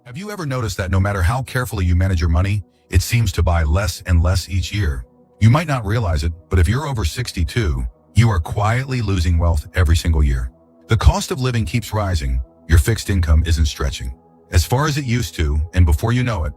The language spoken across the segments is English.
Have you ever noticed that no matter how carefully you manage your money, it seems to buy less and less each year? You might not realize it, but if you're over 62, you are quietly losing wealth every single year. The cost of living keeps rising, your fixed income isn't stretching as far as it used to, and before you know it,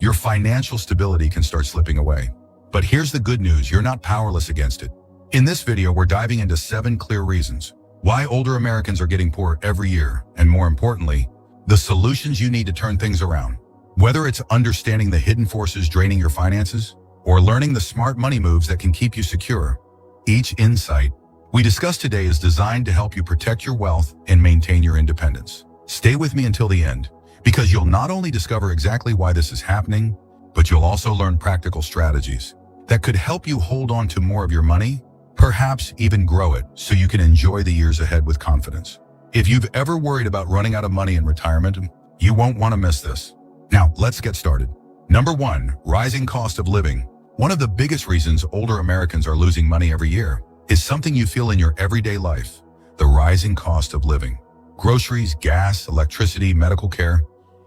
your financial stability can start slipping away. But here's the good news, you're not powerless against it. In this video, we're diving into 7 clear reasons why older Americans are getting poorer every year, and more importantly, the solutions you need to turn things around. Whether it's understanding the hidden forces draining your finances, or learning the smart money moves that can keep you secure, each insight we discuss today is designed to help you protect your wealth and maintain your independence. Stay with me until the end, because you'll not only discover exactly why this is happening, but you'll also learn practical strategies that could help you hold on to more of your money, perhaps even grow it so you can enjoy the years ahead with confidence. If you've ever worried about running out of money in retirement, you won't want to miss this. Now, let's get started. Number 1, rising cost of living. One of the biggest reasons older Americans are losing money every year is something you feel in your everyday life: the rising cost of living. Groceries, gas, electricity, medical care,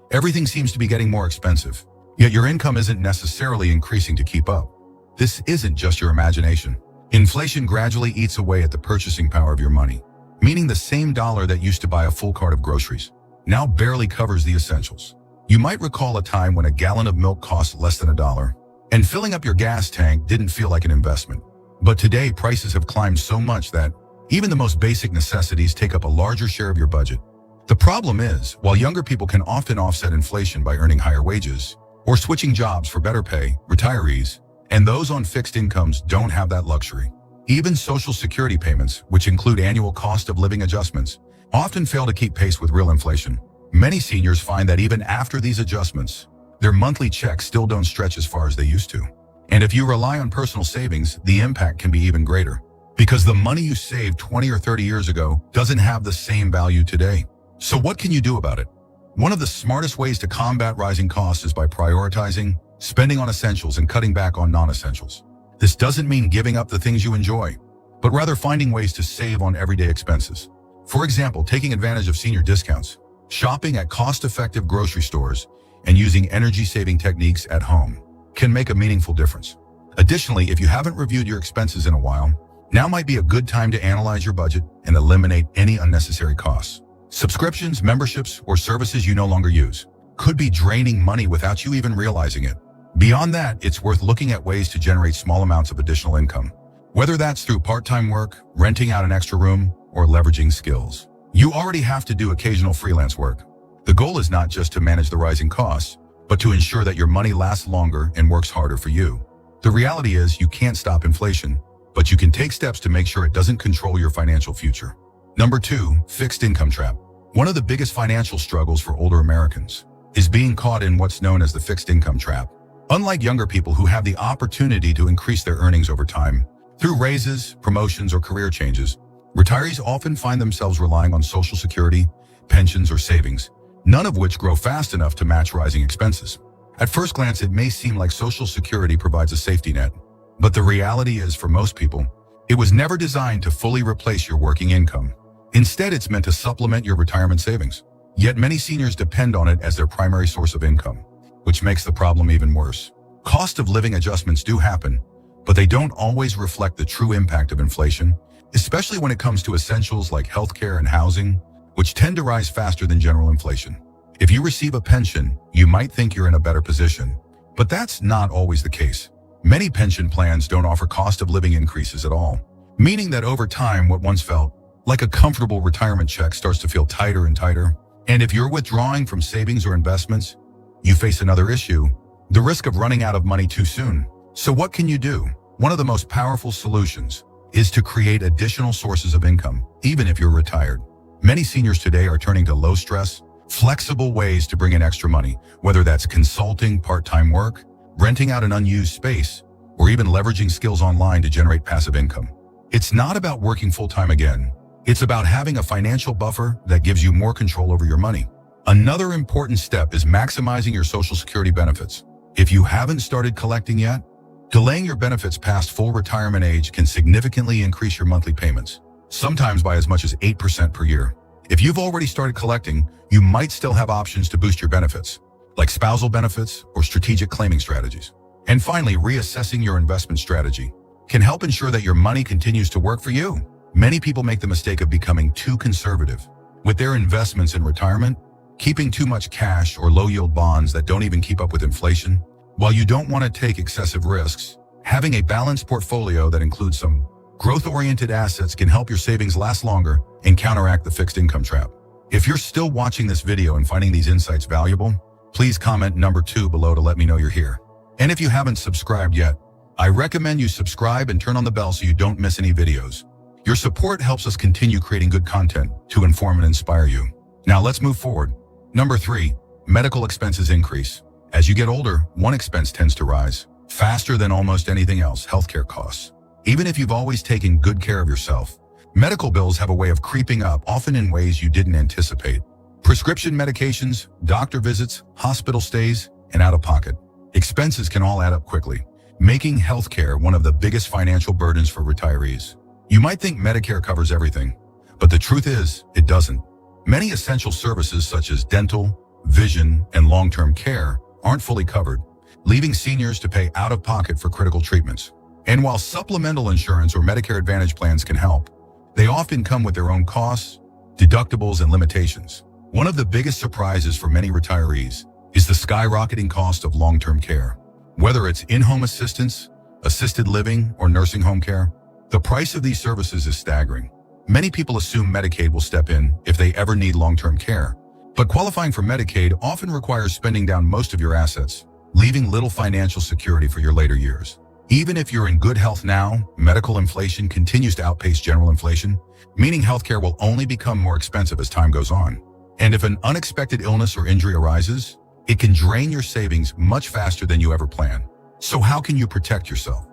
everything seems to be getting more expensive, yet your income isn't necessarily increasing to keep up. This isn't just your imagination. Inflation gradually eats away at the purchasing power of your money, meaning the same dollar that used to buy a full cart of groceries now barely covers the essentials. You might recall a time when a gallon of milk cost less than $1, and filling up your gas tank didn't feel like an investment. But today, prices have climbed so much that even the most basic necessities take up a larger share of your budget. The problem is, while younger people can often offset inflation by earning higher wages or switching jobs for better pay, retirees and those on fixed incomes don't have that luxury. Even Social Security payments, which include annual cost of living adjustments, often fail to keep pace with real inflation. Many seniors find that even after these adjustments, their monthly checks still don't stretch as far as they used to. And if you rely on personal savings, the impact can be even greater, because the money you saved 20 or 30 years ago doesn't have the same value today. So what can you do about it? One of the smartest ways to combat rising costs is by prioritizing spending on essentials and cutting back on non-essentials. This doesn't mean giving up the things you enjoy, but rather finding ways to save on everyday expenses. For example, taking advantage of senior discounts, shopping at cost-effective grocery stores, and using energy-saving techniques at home can make a meaningful difference. Additionally, if you haven't reviewed your expenses in a while, now might be a good time to analyze your budget and eliminate any unnecessary costs. Subscriptions, memberships, or services you no longer use could be draining money without you even realizing it. Beyond that, it's worth looking at ways to generate small amounts of additional income, whether that's through part-time work, renting out an extra room, or leveraging skills. You already have to do occasional freelance work. The goal is not just to manage the rising costs, but to ensure that your money lasts longer and works harder for you. The reality is you can't stop inflation, but you can take steps to make sure it doesn't control your financial future. Number 2, fixed income trap. One of the biggest financial struggles for older Americans is being caught in what's known as the fixed income trap. Unlike younger people who have the opportunity to increase their earnings over time through raises, promotions, or career changes, retirees often find themselves relying on Social Security, pensions, or savings, none of which grow fast enough to match rising expenses. At first glance, it may seem like Social Security provides a safety net, but the reality is, for most people, it was never designed to fully replace your working income. Instead, it's meant to supplement your retirement savings. Yet many seniors depend on it as their primary source of income, which makes the problem even worse. Cost of living adjustments do happen, but they don't always reflect the true impact of inflation, especially when it comes to essentials like healthcare and housing, which tend to rise faster than general inflation. If you receive a pension, you might think you're in a better position, but that's not always the case. Many pension plans don't offer cost of living increases at all, meaning that over time, what once felt like a comfortable retirement check starts to feel tighter and tighter. And if you're withdrawing from savings or investments, you face another issue: the risk of running out of money too soon. So what can you do? One of the most powerful solutions is to create additional sources of income, even if you're retired. Many seniors today are turning to low-stress, flexible ways to bring in extra money, whether that's consulting, part-time work, renting out an unused space, or even leveraging skills online to generate passive income. It's not about working full-time again. It's about having a financial buffer that gives you more control over your money. Another important step is maximizing your Social Security benefits. If you haven't started collecting yet, delaying your benefits past full retirement age can significantly increase your monthly payments, sometimes by as much as 8% per year. If you've already started collecting, you might still have options to boost your benefits, like spousal benefits or strategic claiming strategies. And finally, reassessing your investment strategy can help ensure that your money continues to work for you. Many people make the mistake of becoming too conservative with their investments in retirement, keeping too much cash or low-yield bonds that don't even keep up with inflation. While you don't want to take excessive risks, having a balanced portfolio that includes some growth-oriented assets can help your savings last longer and counteract the fixed income trap. If you're still watching this video and finding these insights valuable, please comment number 2 below to let me know you're here. And if you haven't subscribed yet, I recommend you subscribe and turn on the bell so you don't miss any videos. Your support helps us continue creating good content to inform and inspire you. Now let's move forward. Number 3, medical expenses increase. As you get older, one expense tends to rise faster than almost anything else: healthcare costs. Even if you've always taken good care of yourself, medical bills have a way of creeping up, often in ways you didn't anticipate. Prescription medications, doctor visits, hospital stays, and out-of-pocket expenses can all add up quickly, making healthcare one of the biggest financial burdens for retirees. You might think Medicare covers everything, but the truth is, it doesn't. Many essential services such as dental, vision, and long-term care aren't fully covered, leaving seniors to pay out-of-pocket for critical treatments. And while supplemental insurance or Medicare Advantage plans can help, they often come with their own costs, deductibles, and limitations. One of the biggest surprises for many retirees is the skyrocketing cost of long-term care. Whether it's in-home assistance, assisted living, or nursing home care, the price of these services is staggering. Many people assume Medicaid will step in if they ever need long-term care, but qualifying for Medicaid often requires spending down most of your assets, leaving little financial security for your later years. Even if you're in good health now, medical inflation continues to outpace general inflation, meaning healthcare will only become more expensive as time goes on. And if an unexpected illness or injury arises, it can drain your savings much faster than you ever planned. So how can you protect yourself?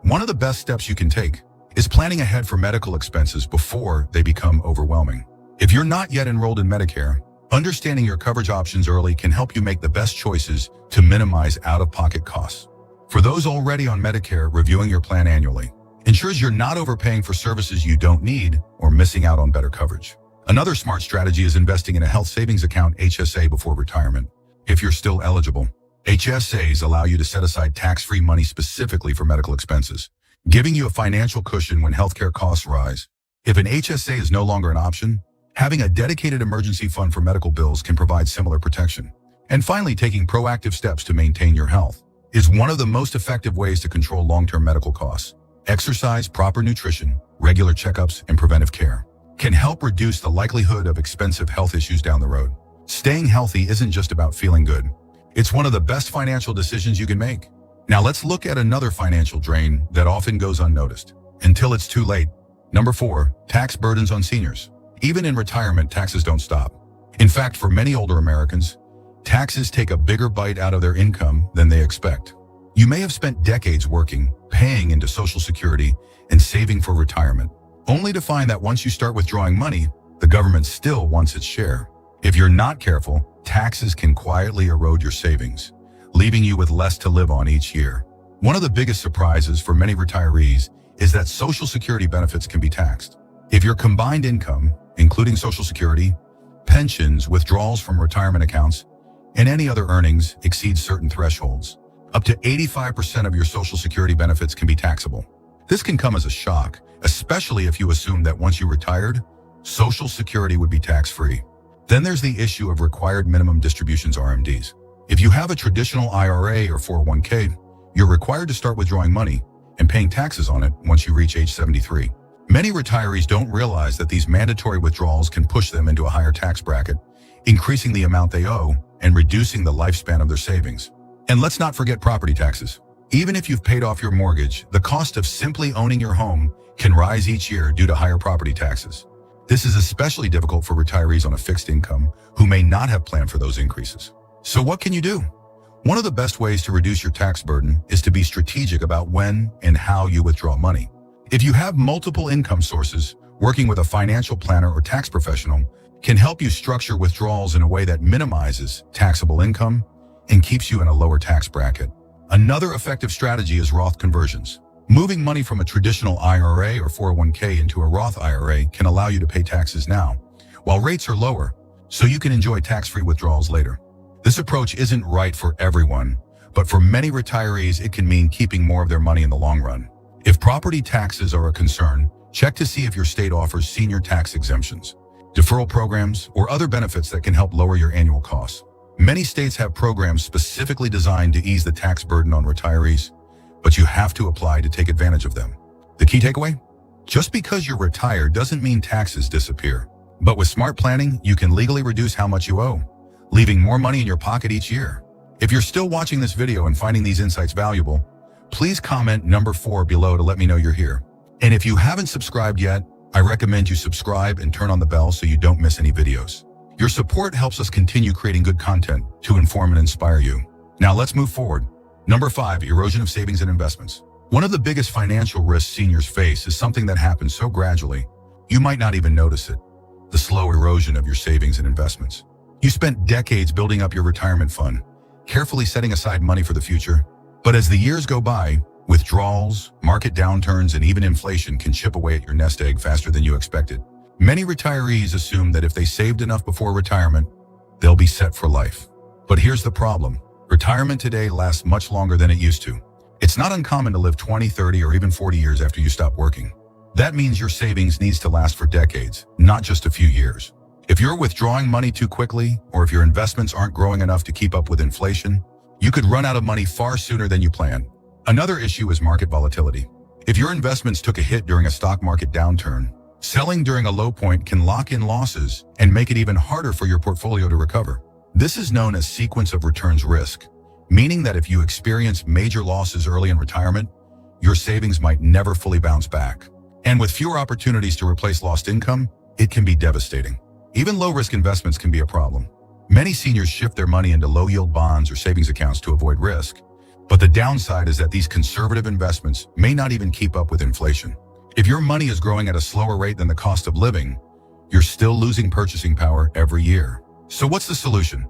One of the best steps you can take is planning ahead for medical expenses before they become overwhelming. If you're not yet enrolled in Medicare, understanding your coverage options early can help you make the best choices to minimize out-of-pocket costs. For those already on Medicare, reviewing your plan annually ensures you're not overpaying for services you don't need or missing out on better coverage. Another smart strategy is investing in a health savings account (HSA) before retirement. If you're still eligible, HSAs allow you to set aside tax-free money specifically for medical expenses, giving you a financial cushion when healthcare costs rise. If an HSA is no longer an option, having a dedicated emergency fund for medical bills can provide similar protection. And finally, taking proactive steps to maintain your health is one of the most effective ways to control long-term medical costs. Exercise, proper nutrition, regular checkups, and preventive care can help reduce the likelihood of expensive health issues down the road. Staying healthy isn't just about feeling good. It's one of the best financial decisions you can make. Now let's look at another financial drain that often goes unnoticed until it's too late. Number 4, tax burdens on seniors. Even in retirement, taxes don't stop. In fact, for many older Americans, taxes take a bigger bite out of their income than they expect. You may have spent decades working, paying into Social Security, and saving for retirement, only to find that once you start withdrawing money, the government still wants its share. If you're not careful, taxes can quietly erode your savings, leaving you with less to live on each year. One of the biggest surprises for many retirees is that Social Security benefits can be taxed. If your combined income, including Social Security, pensions, withdrawals from retirement accounts, and any other earnings exceeds certain thresholds, up to 85% of your Social Security benefits can be taxable. This can come as a shock, especially if you assume that once you retired, Social Security would be tax-free. Then there's the issue of required minimum distributions (RMDs). If you have a traditional IRA or 401k, you're required to start withdrawing money and paying taxes on it once you reach age 73. Many retirees don't realize that these mandatory withdrawals can push them into a higher tax bracket, increasing the amount they owe and reducing the lifespan of their savings. And let's not forget property taxes. Even if you've paid off your mortgage, the cost of simply owning your home can rise each year due to higher property taxes. This is especially difficult for retirees on a fixed income who may not have planned for those increases. So what can you do? One of the best ways to reduce your tax burden is to be strategic about when and how you withdraw money. If you have multiple income sources, working with a financial planner or tax professional can help you structure withdrawals in a way that minimizes taxable income and keeps you in a lower tax bracket. Another effective strategy is Roth conversions. Moving money from a traditional IRA or 401k into a Roth IRA can allow you to pay taxes now, while rates are lower, so you can enjoy tax-free withdrawals later. This approach isn't right for everyone, but for many retirees, it can mean keeping more of their money in the long run. If property taxes are a concern, check to see if your state offers senior tax exemptions, deferral programs, or other benefits that can help lower your annual costs. Many states have programs specifically designed to ease the tax burden on retirees, but you have to apply to take advantage of them. The key takeaway? Just because you're retired doesn't mean taxes disappear. But with smart planning, you can legally reduce how much you owe, leaving more money in your pocket each year. If you're still watching this video and finding these insights valuable, please comment number 4 below to let me know you're here. And if you haven't subscribed yet, I recommend you subscribe and turn on the bell so you don't miss any videos. Your support helps us continue creating good content to inform and inspire you. Now let's move forward. Number 5, erosion of savings and investments. One of the biggest financial risks seniors face is something that happens so gradually, you might not even notice it. The slow erosion of your savings and investments. You spent decades building up your retirement fund, carefully setting aside money for the future. But as the years go by, withdrawals, market downturns, and even inflation can chip away at your nest egg faster than you expected. Many retirees assume that if they saved enough before retirement, they'll be set for life. But here's the problem. Retirement today lasts much longer than it used to. It's not uncommon to live 20, 30, or even 40 years after you stop working. That means your savings needs to last for decades, not just a few years. If you're withdrawing money too quickly, or if your investments aren't growing enough to keep up with inflation, you could run out of money far sooner than you planned. Another issue is market volatility. If your investments took a hit during a stock market downturn, selling during a low point can lock in losses and make it even harder for your portfolio to recover. This is known as sequence of returns risk, meaning that if you experience major losses early in retirement, your savings might never fully bounce back. And with fewer opportunities to replace lost income, it can be devastating. Even low-risk investments can be a problem. Many seniors shift their money into low-yield bonds or savings accounts to avoid risk. But the downside is that these conservative investments may not even keep up with inflation. If your money is growing at a slower rate than the cost of living, you're still losing purchasing power every year. So what's the solution?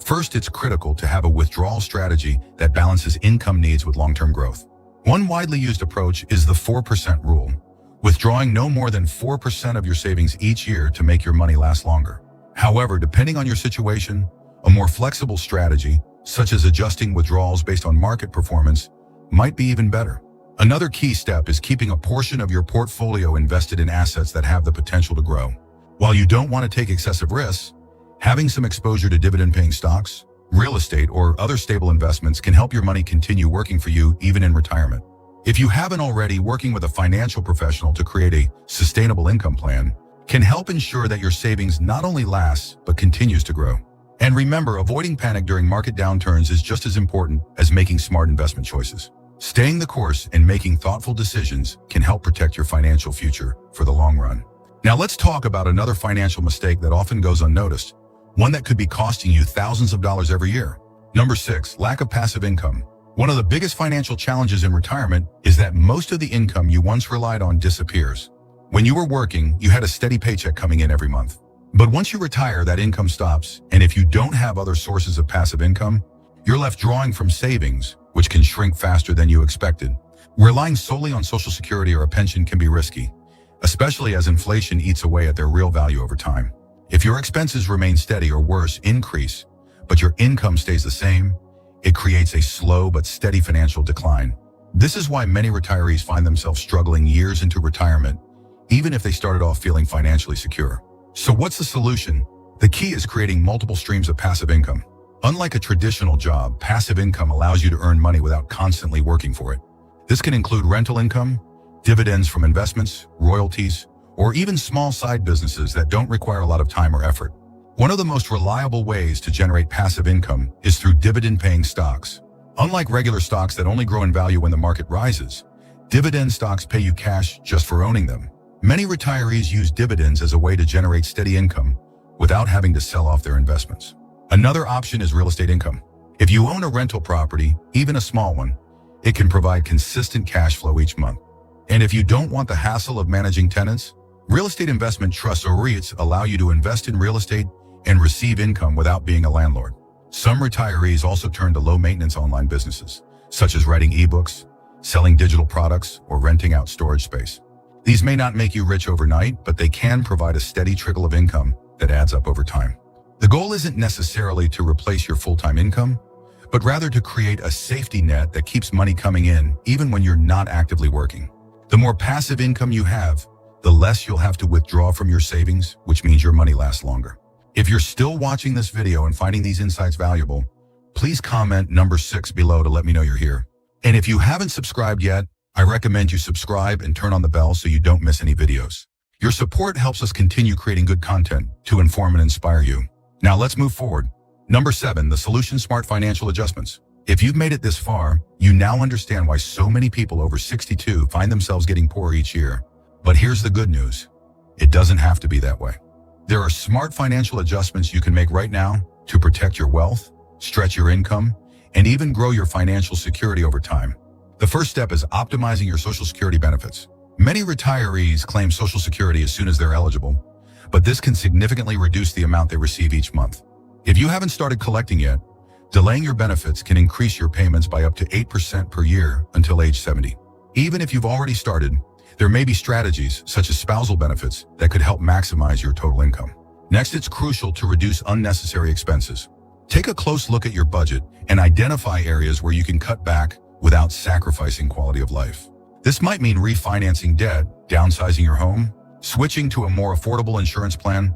First, it's critical to have a withdrawal strategy that balances income needs with long-term growth. One widely used approach is the 4% rule, withdrawing no more than 4% of your savings each year to make your money last longer. However, depending on your situation, a more flexible strategy, such as adjusting withdrawals based on market performance, might be even better. Another key step is keeping a portion of your portfolio invested in assets that have the potential to grow. While you don't want to take excessive risks, having some exposure to dividend-paying stocks, real estate, or other stable investments can help your money continue working for you even in retirement. If you haven't already, working with a financial professional to create a sustainable income plan can help ensure that your savings not only lasts, but continues to grow. And remember, avoiding panic during market downturns is just as important as making smart investment choices. Staying the course and making thoughtful decisions can help protect your financial future for the long run. Now let's talk about another financial mistake that often goes unnoticed, one that could be costing you thousands of dollars every year. Number 6, lack of passive income. One of the biggest financial challenges in retirement is that most of the income you once relied on disappears. When you were working, you had a steady paycheck coming in every month. But once you retire, that income stops, and if you don't have other sources of passive income, you're left drawing from savings, which can shrink faster than you expected. Relying solely on Social Security or a pension can be risky, especially as inflation eats away at their real value over time. If your expenses remain steady or worse, increase, but your income stays the same, it creates a slow but steady financial decline. This is why many retirees find themselves struggling years into retirement, even if they started off feeling financially secure. So what's the solution? The key is creating multiple streams of passive income. Unlike a traditional job, passive income allows you to earn money without constantly working for it. This can include rental income, dividends from investments, royalties, or even small side businesses that don't require a lot of time or effort. One of the most reliable ways to generate passive income is through dividend-paying stocks. Unlike regular stocks that only grow in value when the market rises, dividend stocks pay you cash just for owning them. Many retirees use dividends as a way to generate steady income without having to sell off their investments. Another option is real estate income. If you own a rental property, even a small one, it can provide consistent cash flow each month. And if you don't want the hassle of managing tenants, real estate investment trusts or REITs allow you to invest in real estate and receive income without being a landlord. Some retirees also turn to low-maintenance online businesses, such as writing ebooks, selling digital products, or renting out storage space. These may not make you rich overnight, but they can provide a steady trickle of income that adds up over time. The goal isn't necessarily to replace your full-time income, but rather to create a safety net that keeps money coming in even when you're not actively working. The more passive income you have, the less you'll have to withdraw from your savings, which means your money lasts longer. If you're still watching this video and finding these insights valuable, please comment number 6 below to let me know you're here. And if you haven't subscribed yet, I recommend you subscribe and turn on the bell so you don't miss any videos. Your support helps us continue creating good content to inform and inspire you. Now let's move forward. Number 7, the solution: smart financial adjustments. If you've made it this far, you now understand why so many people over 62 find themselves getting poorer each year. But here's the good news. It doesn't have to be that way. There are smart financial adjustments you can make right now to protect your wealth, stretch your income, and even grow your financial security over time. The first step is optimizing your Social Security benefits. Many retirees claim Social Security as soon as they're eligible, but this can significantly reduce the amount they receive each month. If you haven't started collecting yet, delaying your benefits can increase your payments by up to 8% per year until age 70. Even if you've already started, there may be strategies such as spousal benefits that could help maximize your total income. Next, it's crucial to reduce unnecessary expenses. Take a close look at your budget and identify areas where you can cut back without sacrificing quality of life. This might mean refinancing debt, downsizing your home, switching to a more affordable insurance plan,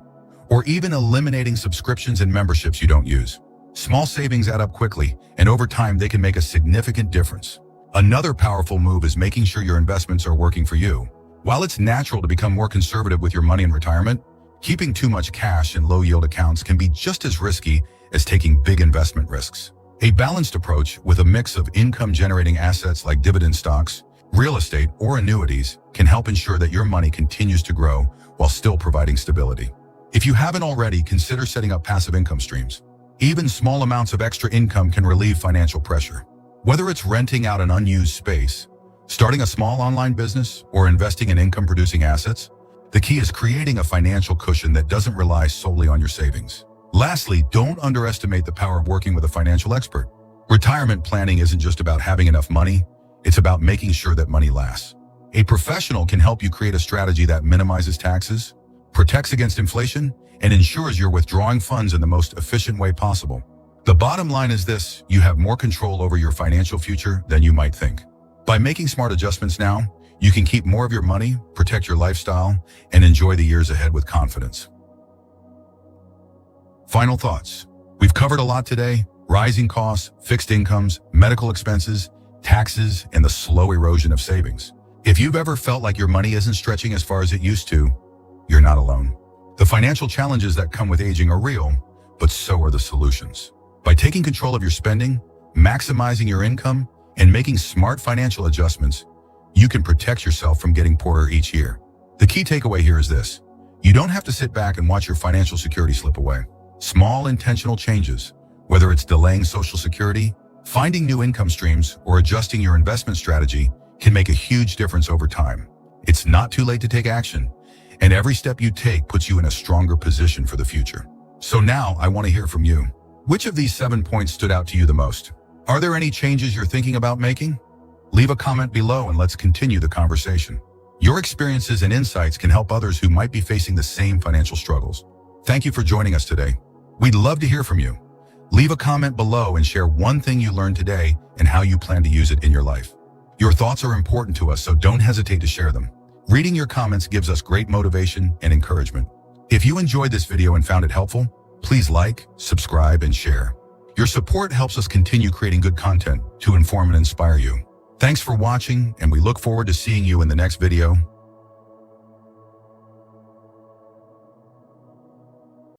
or even eliminating subscriptions and memberships you don't use. Small savings add up quickly, and over time they can make a significant difference. Another powerful move is making sure your investments are working for you. While it's natural to become more conservative with your money in retirement, keeping too much cash in low-yield accounts can be just as risky as taking big investment risks. A balanced approach with a mix of income-generating assets like dividend stocks, real estate, or annuities can help ensure that your money continues to grow while still providing stability. If you haven't already, consider setting up passive income streams. Even small amounts of extra income can relieve financial pressure. Whether it's renting out an unused space, starting a small online business, or investing in income-producing assets, the key is creating a financial cushion that doesn't rely solely on your savings. Lastly, don't underestimate the power of working with a financial expert. Retirement planning isn't just about having enough money, it's about making sure that money lasts. A professional can help you create a strategy that minimizes taxes, protects against inflation, and ensures you're withdrawing funds in the most efficient way possible. The bottom line is this: you have more control over your financial future than you might think. By making smart adjustments now, you can keep more of your money, protect your lifestyle, and enjoy the years ahead with confidence. Final thoughts. We've covered a lot today: rising costs, fixed incomes, medical expenses, taxes, and the slow erosion of savings. If you've ever felt like your money isn't stretching as far as it used to, you're not alone. The financial challenges that come with aging are real, but so are the solutions. By taking control of your spending, maximizing your income, and making smart financial adjustments, you can protect yourself from getting poorer each year. The key takeaway here is this: you don't have to sit back and watch your financial security slip away. Small intentional changes, whether it's delaying Social Security, finding new income streams, or adjusting your investment strategy, can make a huge difference over time. It's not too late to take action, and every step you take puts you in a stronger position for the future. So now I want to hear from you. Which of these 7 points stood out to you the most? Are there any changes you're thinking about making? Leave a comment below and let's continue the conversation. Your experiences and insights can help others who might be facing the same financial struggles. Thank you for joining us today. We'd love to hear from you. Leave a comment below and share one thing you learned today and how you plan to use it in your life. Your thoughts are important to us, so don't hesitate to share them. Reading your comments gives us great motivation and encouragement. If you enjoyed this video and found it helpful, please like, subscribe, and share. Your support helps us continue creating good content to inform and inspire you. Thanks for watching, and we look forward to seeing you in the next video.